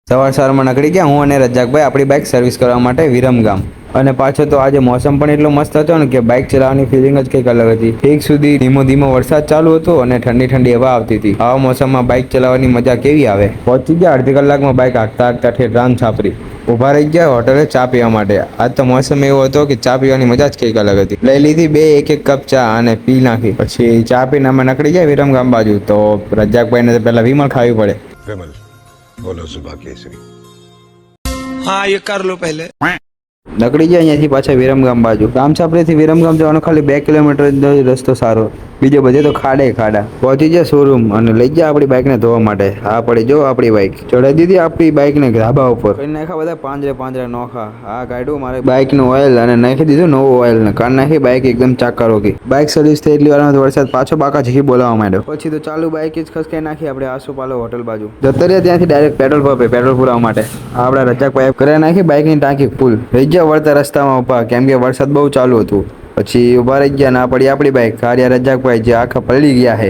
સવારમાં નીકળી ગયા હું અને રજાકભાઈ આપણી બાઇક સર્વિસ કરવા માટે વિરમગામ. અને પાછો તો આજે મોસમ પણ એટલો મસ્ત હતો ને કે બાઇક ચલાવવાની ફિલિંગ જ કંઈક અલગ હતી. ઠીક સુધી ધીમો ધીમો વરસાદ ચાલુ હતો અને ઠંડી ઠંડી હવા આવતી હતી. આવા મોસમમાં બાઇક ચલાવવાની મજા કેવી આવે. પહોંચી ગયા અડધી કલાકમાં બાઇક હાંકતા હાંકતા ઠેઠ રામ છાપરી ઉભા રહી ગયા હોટલે ચા પીવા માટે. આજ તો મોસમ એવો હતો કે ચા પીવાની મજા જ કંઈક અલગ હતી. લઈ લીધી બે એક એક કપ ચા અને પી નાખી. પછી ચા પીને અમે નીકળી ગયા વિરમગામ બાજુ. તો રજાકભાઈને તો પહેલા વિમલ ખાવી પડે. विमल बोलो सुबह केसरी। हाँ ये कर लो पहले। નીકળી ગયા અહીંયાથી પાછા વિરમગામ બાજુ. રામછાપરીથી વિરમગામ જવાનો ખાલી 2 કિલોમીટર જ રસ્તો સારો, બીજે બધે તો ખાડે ખાડા. પહોંચી ગયા શોરૂમ અને લઈ ગયા આપણી બાઇકને ધોવા માટે. હા પડી જો આપણી બાઇક ચડાવી દીધી આપણી બાઇકને ધાબા ઉપર. કઈ નાખ્યા બધા પાંજરે નોખા. હા કાઢ્યું મારે બાઇકનું ઓઇલ અને નાખી દીધું નવું ઓઇલ ને કાઢ નાખી બાઇક એકદમ ચાકારોગી. બાઇક સર્વિસ થઈ એટલી વારમાં વરસાદ પાછો બાકા ઝીકી બોલાવવા માંડ્યો. પછી તો ચાલુ બાઇક જ ખસકાઈ નાખી આપણે આસોપાલો હોટલ બાજુ. જતા રહ્યા ત્યાંથી ડાયરેક્ટ પેટ્રોલ પંપે પેટ્રોલ પુરાવા માટે. આપણા રજાકભાઈ કરે નાખી બાઇકની ટાંકી ફૂલ. રહી ગયા વળતા રસ્તામાં ઉભા કેમ કે વરસાદ બહુ ચાલુ હતું. પછી ઉભા રહી ગયા ના પડી આપણી બાઇક. કાર્યા રજાકભાઈ જે આખા પલળી ગયા છે.